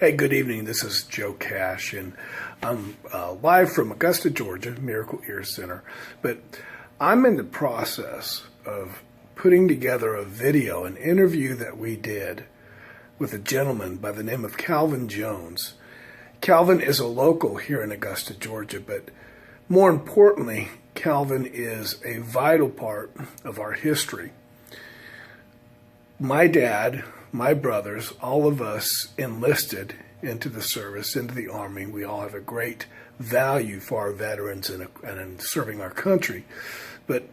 Hey, good evening. This is Joe Cash, and I'm live from Augusta, Georgia, Miracle Ear Center. But I'm in the process of putting together a video, an interview that we did with a gentleman by the name of Calvin Jones. Calvin is a local here in Augusta, Georgia, but more importantly, Calvin is a vital part of our history. My dad, my brothers, all of us enlisted into the service, into the Army. We all have a great value for our veterans and in serving our country. But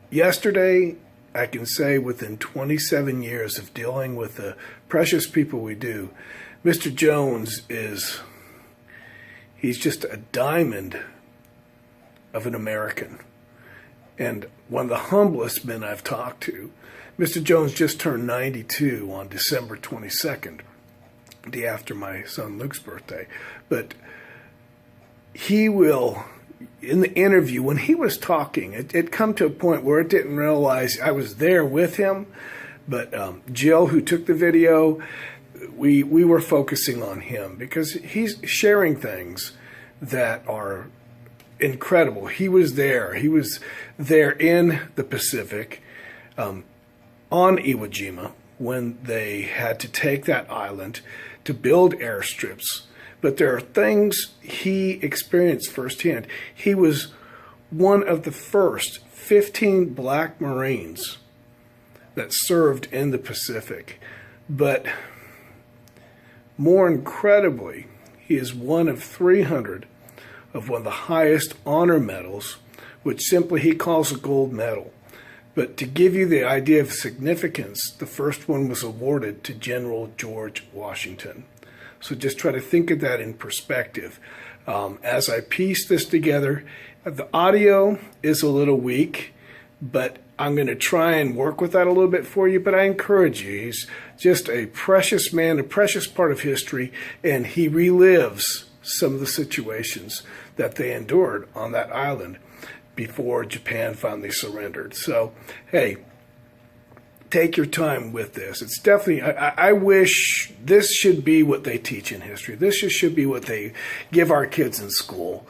yesterday, I can say within 27 years of dealing with the precious people we do, Mr. Jones he's just a diamond of an American and one of the humblest men I've talked to. Mr. Jones just turned 92 on December 22nd, the day after my son Luke's birthday. But he will, in the interview, when he was talking, it come to a point where it didn't realize I was there with him. But Jill, who took the video, we were focusing on him because he's sharing things that are incredible. He was there. He was there in the Pacific, on Iwo Jima, when they had to take that island to build airstrips. But there are things he experienced firsthand. He was one of the first 15 black Marines that served in the Pacific. But more incredibly, he is one of 300 of one of the highest honor medals, which simply he calls a gold medal. But to give you the idea of significance, the first one was awarded to General George Washington. So just try to think of that in perspective. As I piece this together, the audio is a little weak, but I'm going to try and work with that a little bit for you. But I encourage you, he's just a precious man, a precious part of history, and he relives some of the situations that they endured on that island before Japan finally surrendered. So, hey, take your time with this. It's definitely, I wish this should be what they teach in history. This should be what they give our kids in school.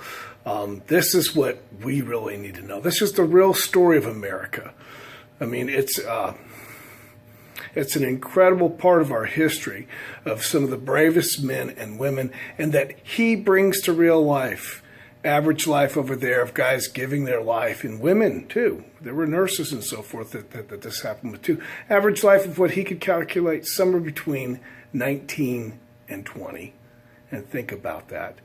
This is what we really need to know. This is the real story of America. I mean, it's an incredible part of our history of some of the bravest men and women, and that he brings to real life. Average life over there of guys giving their life, and women too. There were nurses and so forth that this happened with too. Average life of what he could calculate somewhere between 19 and 20. And think about that.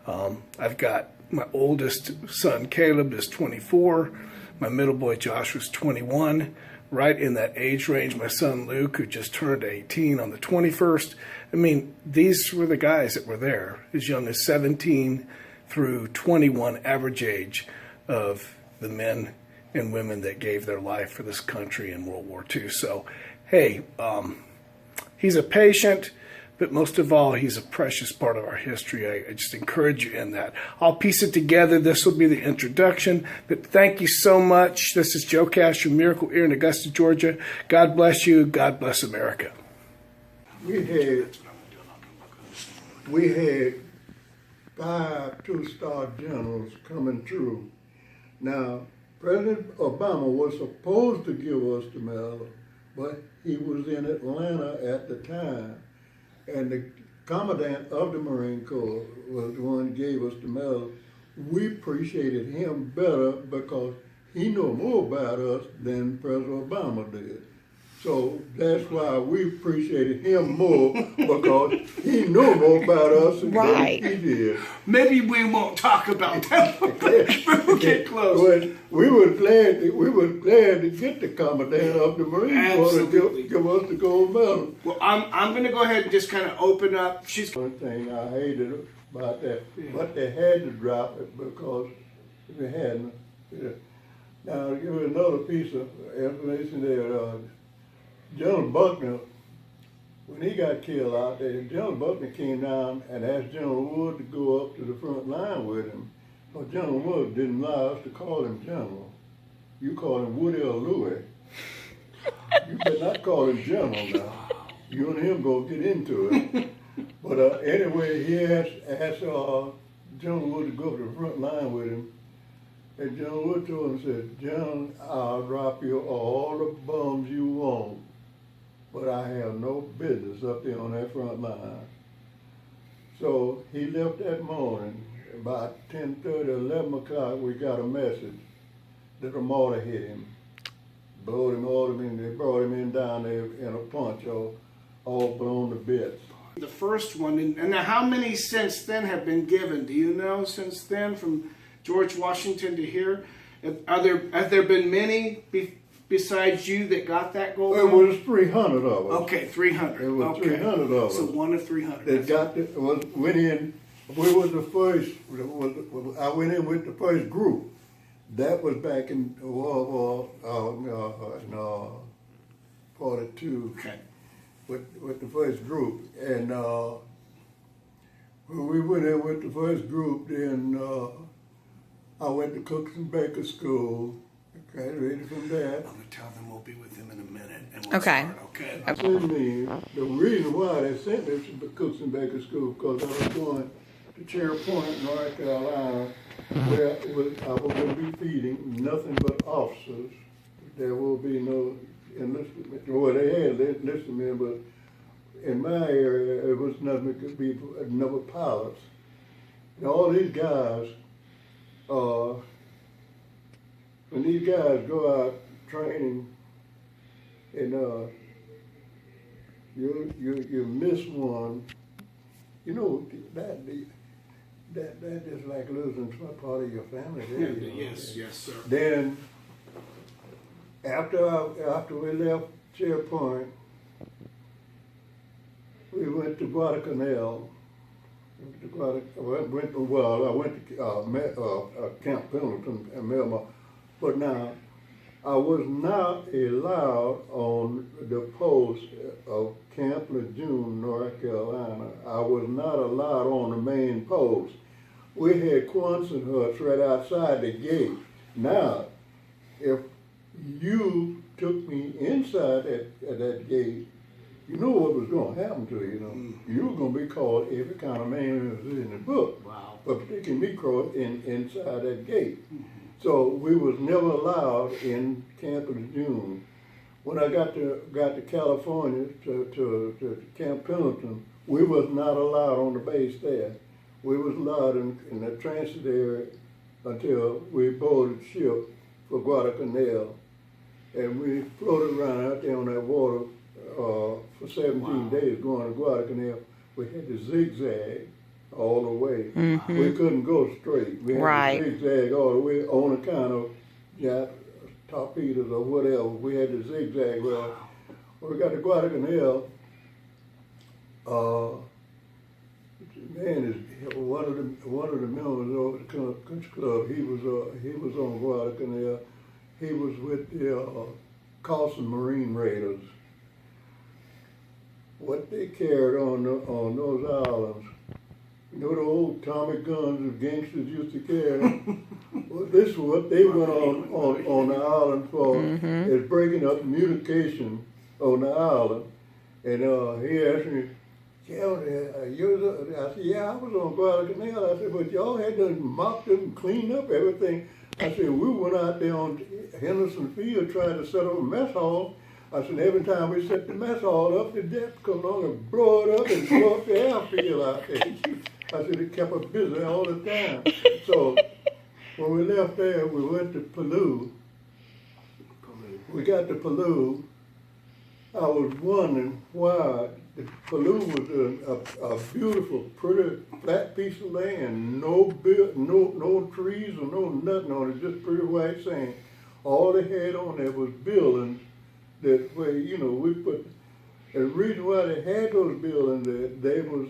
I've got my oldest son Caleb is 24. My middle boy Josh was 21. Right in that age range, my son Luke, who just turned 18 on the 21st. I mean, these were the guys that were there, as young as 17 through 21 average age of the men and women that gave their life for this country in World War II. So, hey, he's a patient, but most of all, he's a precious part of our history. I just encourage you in that. I'll piece it together. This will be the introduction. But thank you so much. This is Joe Cash from Miracle Ear in Augusta, Georgia. God bless you. God bless America. We had 5 two-star generals coming through. Now, President Obama was supposed to give us the medal, but he was in Atlanta at the time. And the commandant of the Marine Corps was the one who gave us the medal. We appreciated him better because he knew more about us than President Obama did. So that's why we appreciated him more, because he knew more about us than he did. Maybe we won't talk about that. We'll get close. But we were glad to get the commandant of the Marine Corps to give us the gold medal. Well, I'm going to go ahead and just kind of open up. One thing I hated about that, but they had to drop it because if they hadn't. Now, I'll give you another piece of information there. General Buckner, when he got killed out there, General Buckner came down and asked General Wood to go up to the front line with him. But General Wood didn't allow us to call him General. You call him Woody or Louis. You better not call him General now. You and him go get into it. But anyway, he asked John Wood to go to the front line with him. And John Wood told him, said, John, I'll drop you all the bombs you want, but I have no business up there on that front line. So he left that morning. About 10:30, 11 o'clock, we got a message that a mortar hit him. Blowed him all in. They brought him in down there in a punch, all blown to bits. The first one, and now how many since then have been given? Do you know since then, from George Washington to here? Have there been many besides you that got that gold? It was 300 of us. Okay, 300. It was okay. 300 of us. So one of 300. That went in. We was the first. I went in with the first group. That was back in World War 42. Okay. With the first group, and when we went in with the first group, then I went to Cooks and Baker School, graduated from that. I'm gonna tell them we'll be with them in a minute. And we'll Okay. Start, okay. Sent me, the reason why they sent me to Cooks and Baker School, because I was going to Cherry Point, North Carolina, where I would be feeding nothing but officers. There will be no enlistment. Well, they had enlistment, but in my area, it was nothing. It could be another pilots. And all these guys, when these guys go out training, and you miss one, you know that is like losing some part of your family. There, you know? Yes, sir. Then after we left Cherry Point, we went to Guadalcanal. I went to Camp Pendleton and Melma, but now I was not allowed on the post of Camp Lejeune, North Carolina. I was not allowed on the main post. We had Quonset huts right outside the gate. Now, if you took me inside that gate, you know what was going to happen to you. You know, you were going to be called every kind of name that was in the book. Wow. For taking me inside that gate. So we was never allowed in Camp Lejeune. When I got to California to Camp Pendleton, we was not allowed on the base there. We was allowed in the transit area until we boarded ship for Guadalcanal, and we floated around out there on that water for 17 days going to Guadalcanal. We had to zigzag all the way. Mm-hmm. We couldn't go straight. We had to zigzag all the way on account of torpedoes or whatever. We had to zigzag. Well, when we got to Guadalcanal, man, is one of the members of the country club. He was on Guadalcanal. He was with the Carson Marine Raiders. What they carried on those islands, you know, the old Tommy guns the gangsters used to carry. Well, this is what they went on the island for, is breaking up communication on the island. And he asked me, I said, yeah, I was on Guadalcanal. I said, but y'all had to mop up and clean up everything. I said, we went out there on Henderson Field trying to set up a mess hall. I said, every time we set the mess hall up, the Japs come along and blow it up and blow up the airfield out there. I said, it kept us busy all the time. So when we left there, we went to Palouse. We got to Palouse. I was wondering why Palouse was a beautiful, pretty flat piece of land, no trees or no nothing on it, just pretty white sand. All they had on there was buildings that where, you know, we put, and the reason why they had those buildings there, they was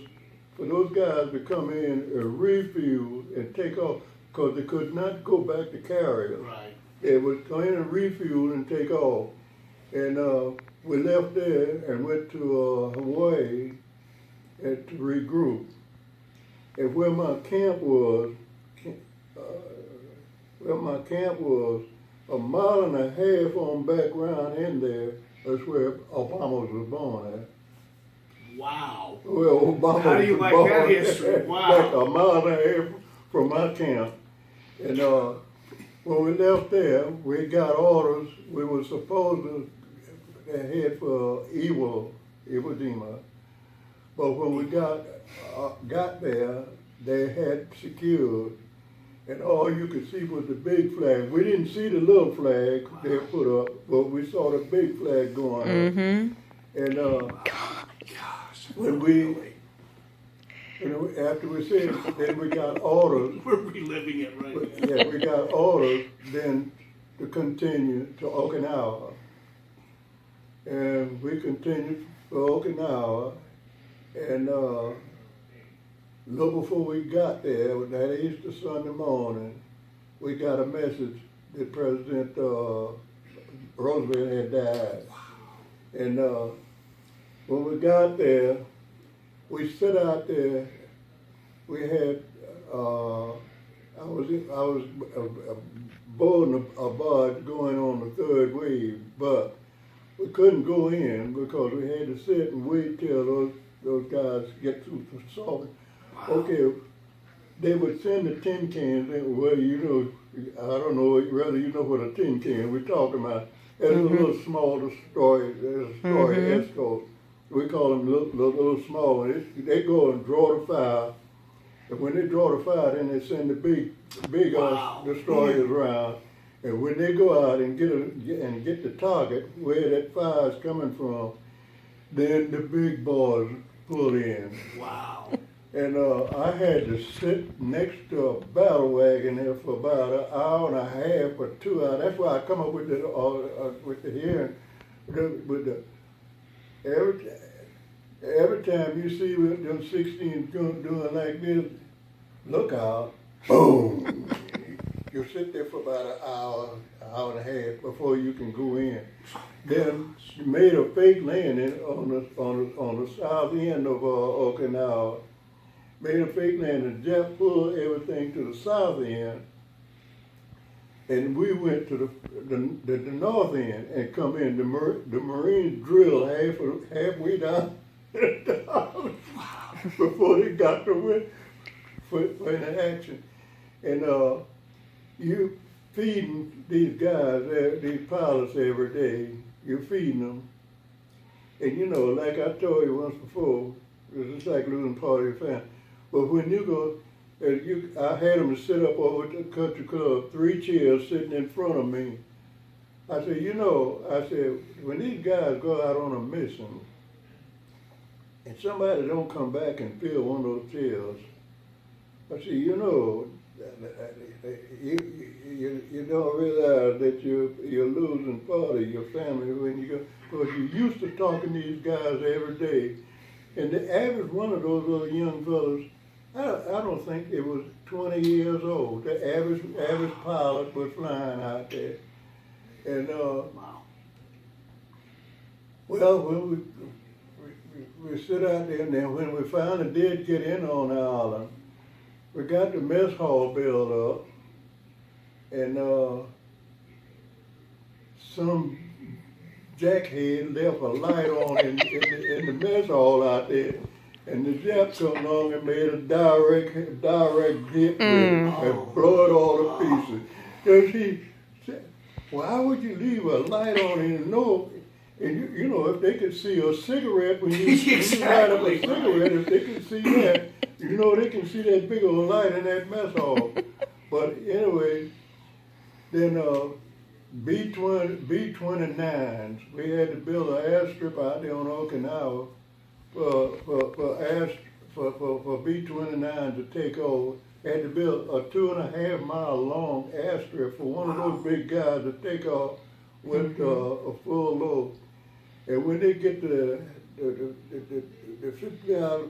for those guys to come in and refuel and take off, because they could not go back to carriers. Right. They would come in and refuel and take off. And we left there and went to Hawaii and to regroup. And where my camp was, a mile and a half on background in there, that's where Obama was born at. Wow. Well, Obama How do you was like born that history? Wow. like a mile and a half from my camp. And when we left there, we got orders. We were supposed to head for Iwo Jima. But when we got there, they had secured, and all you could see was the big flag. We didn't see the little flag they put up, but we saw the big flag going up. And when we after we said, then we got orders. We're reliving it right now. Yeah, we got orders then to continue to Okinawa, and we continued for Okinawa. And little before we got there, that Easter Sunday morning, we got a message that President Roosevelt had died. And when we got there, we sat out there. We had I was boarding a barge going on the third wave, but we couldn't go in because we had to sit and wait till those guys get through the salt. Okay, they would send the tin cans. Well, you know, I don't know whether you know what a tin can we're talking about. It's a little small destroyer, escort. We call them little small. They go and draw the fire. And when they draw the fire, then they send the big destroyers around. And when they go out and get the target where that fire is coming from, then the big boys pull in. Wow. And I had to sit next to a battle wagon there for about an hour and a half or 2 hours. That's why I come up with the hearing. Every time you see them 16 doing like this, look out, boom. You sit there for about an hour and a half before you can go in. Then you made a fake landing on the south end of Okinawa. Made a fake landing, just pulled everything to the south end, and we went to the north end and come in. The Marines drilled halfway down before they got to for the action. And you feeding these guys, these pilots every day. You're feeding them, and you know, like I told you once before, it's just like losing part of your family. But when you go, I had them to sit up over at the country club, 3 chairs sitting in front of me. I said, you know, when these guys go out on a mission, and somebody don't come back and fill one of those chairs, I said, you know, you don't realize that you're losing part of your family when you go, because you're used to talking to these guys every day. And the average one of those little young fellas, I don't think it was 20 years old. The average pilot was flying out there. And well, when we sit out there, and then when we finally did get in on the island, we got the mess hall built up, and some jackhead left a light on in the mess hall out there. And the Jap come along and made a direct hit with it and blew it all to pieces. Because he said, why would you leave a light on and know? And you know, if they could see a cigarette, when you light up a cigarette, if they could see that, you know, they can see that big old light in that mess hall. But anyway, then B-29s, we had to build an airstrip out there on Okinawa for B-29 to take over. Had to build a 2.5 mile long airstrip for one of those big guys to take off with a full load. And when they get the 50 guys,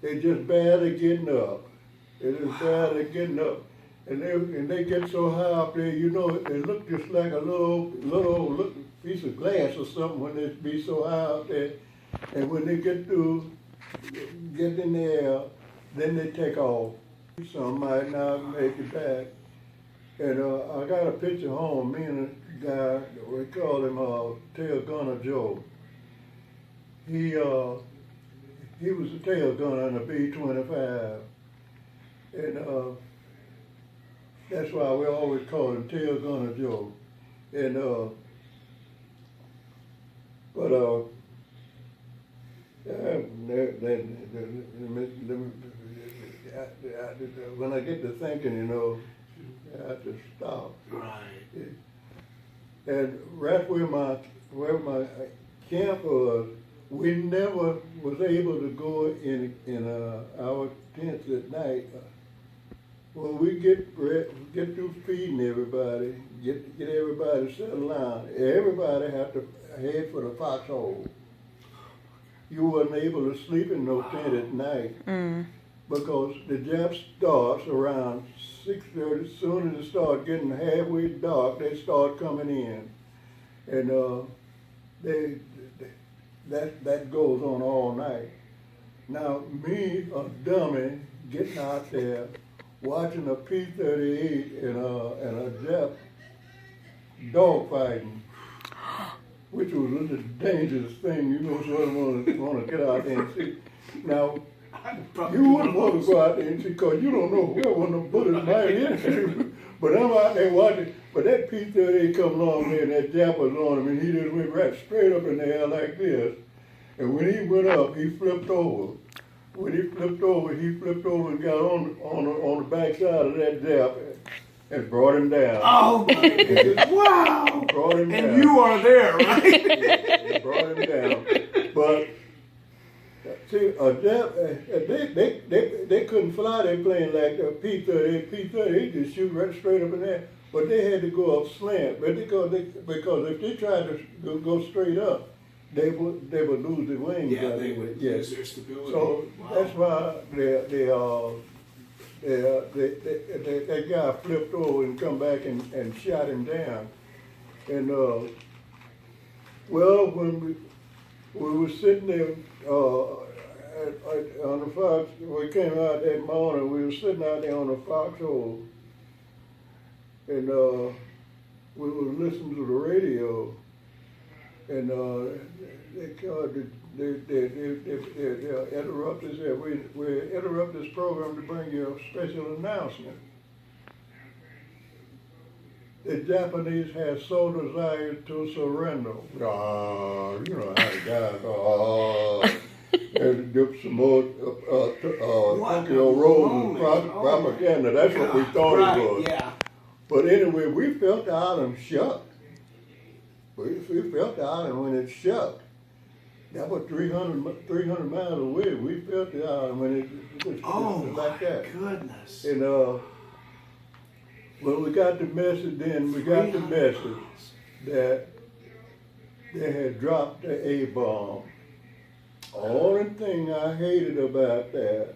they just barely getting up. They just barely getting up. And they get so high up there, you know, they look just like a little piece of glass or something when they be so high up there. And when they get in the air, then they take off. Some might not make it back. And I got a picture home, me and a guy, we call him Tail Gunner Joe. He he was a tail gunner on a B-25. And that's why we always call him Tail Gunner Joe. And when I get to thinking, you know, I have to stop. Right. And right where my camp was, we never was able to go in our tents at night. When we get through feeding everybody, get everybody settled down, everybody had to head for the foxhole. You wasn't able to sleep in no tent at night because the Japs starts around 6:30. As soon as it starts getting halfway dark, they start coming in, and that goes on all night. Now me, a dummy, getting out there, watching a P-38 and a Jap dog fighting, which was a dangerous thing, you know, so I want to get out there and see. Now, you wouldn't want to go out there and see, because you don't know where one of the bullets might hit. But I'm out there watching, but that P-38 come along there and that Jap was on him, and he just went right straight up in the air like this. And when he went up, he flipped over. When he flipped over and got on the backside of that Jap and brought him down. Oh my goodness! Wow! Brought him down. And you are there, right? Yeah, brought him down. But see, a Jap, they couldn't fly their plane like a P-38. P-38 just shoot right straight up in there. But they had to go up slant. But because if they tried to go straight up, they would lose their wings. Yeah, they would lose their stability. So that's why that guy flipped over and come back and shot him down. And well, when we were sitting there on the fox, we came out that morning. We were sitting out there on the foxhole, and we were listening to the radio. And they interrupt us. We interrupt this program to bring you a special announcement. The Japanese have so desired to surrender. You know how the guys and dip some more Tokyo Rose propaganda. That's what we thought it was. Yeah. But anyway, we felt the island shook. We felt the island when it shook. That was 300 miles away. We felt the island when it was like that. Oh my goodness. And when we got the message that they had dropped the A-bomb. Only thing I hated about that,